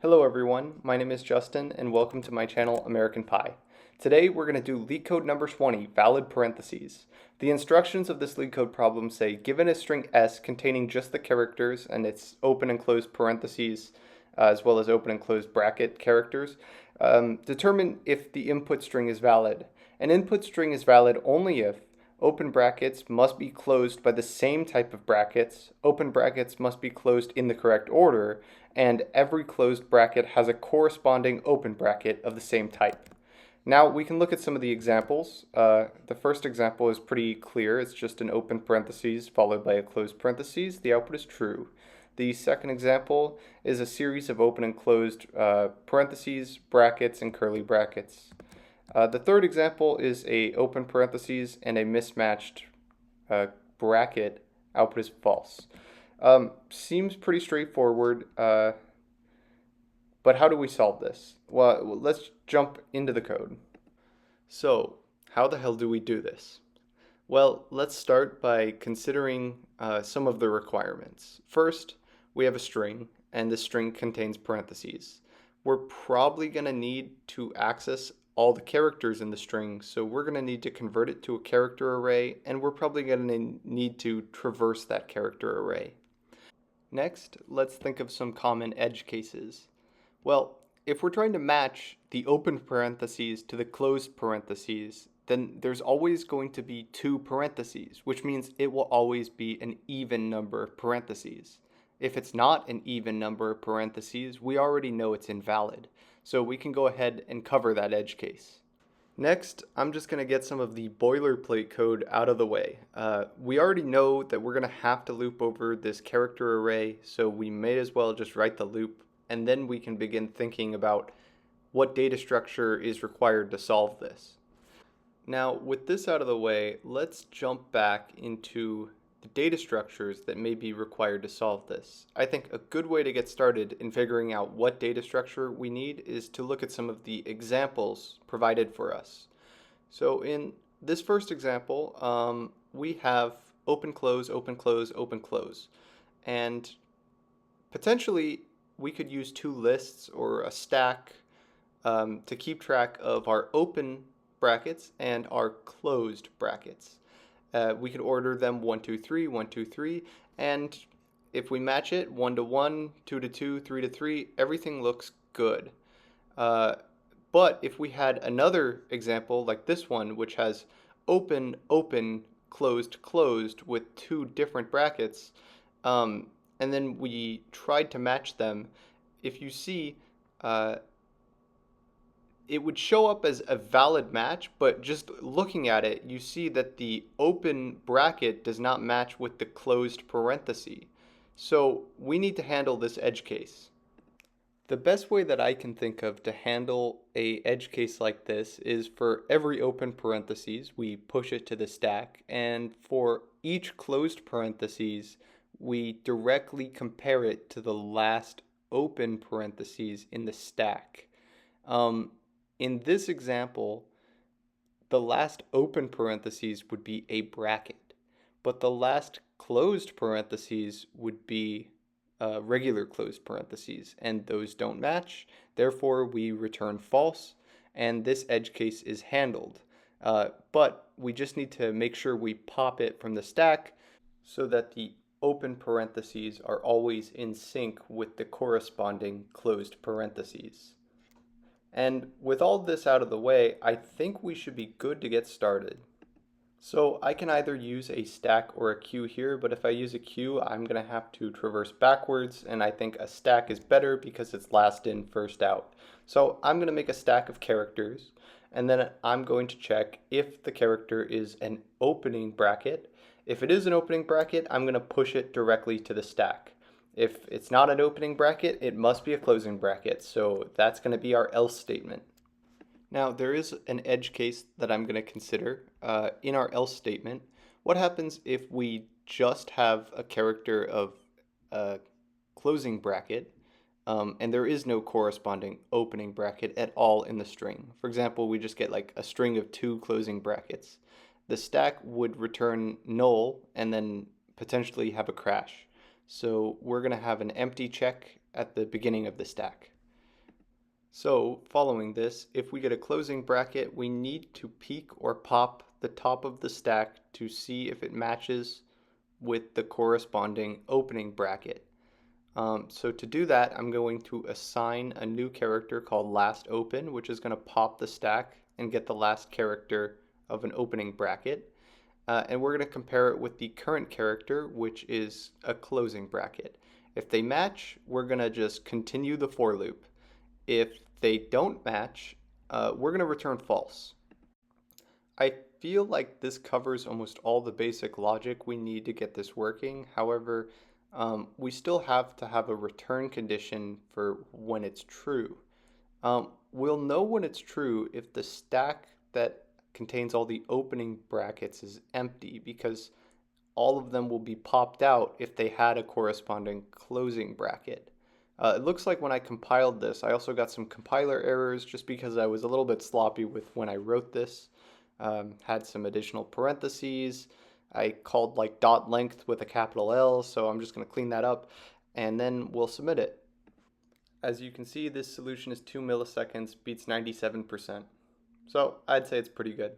Hello everyone, my name is Justin and welcome to my channel American Pie. Today we're going to do Leetcode number 20, valid parentheses. The instructions of this Leetcode problem say given a string s containing just the characters and its open and closed parentheses as well as open and closed bracket characters, determine if the input string is valid. An input string is valid only if open brackets must be closed by the same type of brackets, open brackets must be closed in the correct order, and every closed bracket has a corresponding open bracket of the same type. Now we can look at some of the examples. The first example is pretty clear. It's just an open parentheses followed by a closed parentheses. The output is true. The second example is a series of open and closed parentheses, brackets, and curly brackets. The third example is a open parentheses and a mismatched bracket. Output is false. Seems pretty straightforward, but how do we solve this? Well, let's jump into the code. So, how the hell do we do this? Well, let's start by considering some of the requirements. First, we have a string, and this string contains parentheses. We're probably going to need to access all the characters in the string, so we're going to need to convert it to a character array, and we're probably going to need to traverse that character array. Next, let's think of some common edge cases. Well, if we're trying to match the open parentheses to the closed parentheses, then there's always going to be two parentheses, which means it will always be an even number of parentheses. If it's not an even number of parentheses, we already know it's invalid, so we can go ahead and cover that edge case. Next, I'm just going to get some of the boilerplate code out of the way. We already know that we're going to have to loop over this character array, so we may as well just write the loop, and then we can begin thinking about what data structure is required to solve this. Now, with this out of the way, let's jump back into the data structures that may be required to solve this. I think a good way to get started in figuring out what data structure we need is to look at some of the examples provided for us. So in this first example, we have open, close, open, close, open, close. And potentially we could use two lists or a stack to keep track of our open brackets and our closed brackets. We could order them 1, 2, 3, 1, 2, 3, and if we match it 1 to 1, 2 to 2, 3 to 3, everything looks good. But if we had another example like this one, which has open, open, closed, closed with two different brackets, and then we tried to match them, if you see, it would show up as a valid match, but just looking at it, you see that the open bracket does not match with the closed parenthesis. So we need to handle this edge case. The best way that I can think of to handle a edge case like this is for every open parentheses, we push it to the stack, and for each closed parentheses, we directly compare it to the last open parentheses in the stack. In this example, the last open parentheses would be a bracket, but the last closed parentheses would be regular closed parentheses, and those don't match. Therefore, we return false, and this edge case is handled. But we just need to make sure we pop it from the stack so that the open parentheses are always in sync with the corresponding closed parentheses. And with all this out of the way, I think we should be good to get started. So I can either use a stack or a queue here, but if I use a queue, I'm going to have to traverse backwards, and I think a stack is better because it's last in, first out. So I'm going to make a stack of characters, and then I'm going to check if the character is an opening bracket. If it is an opening bracket, I'm going to push it directly to the stack. If it's not an opening bracket, it must be a closing bracket, so that's going to be our else statement. Now, there is an edge case that I'm going to consider in our else statement. What happens if we just have a character of a closing bracket and there is no corresponding opening bracket at all in the string? For example, we just get like a string of two closing brackets. The stack would return null and then potentially have a crash. So we're going to have an empty check at the beginning of the stack. So following this, if we get a closing bracket, we need to peek or pop the top of the stack to see if it matches with the corresponding opening bracket. So to do that, I'm going to assign a new character called last open, which is going to pop the stack and get the last character of an opening bracket. And we're going to compare it with the current character, which is a closing bracket. If they match, we're going to just continue the for loop. If they don't match, we're going to return false. I feel like this covers almost all the basic logic we need to get this working. However, we still have to have a return condition for when it's true. We'll know when it's true if the stack that contains all the opening brackets is empty, because all of them will be popped out if they had a corresponding closing bracket. It looks like when I compiled this, I also got some compiler errors just because I was a little bit sloppy with when I wrote this. Had some additional parentheses. I called like dot length with a capital L, so I'm just going to clean that up and then we'll submit it. As you can see, this solution is 2 milliseconds, beats 97%. So I'd say it's pretty good.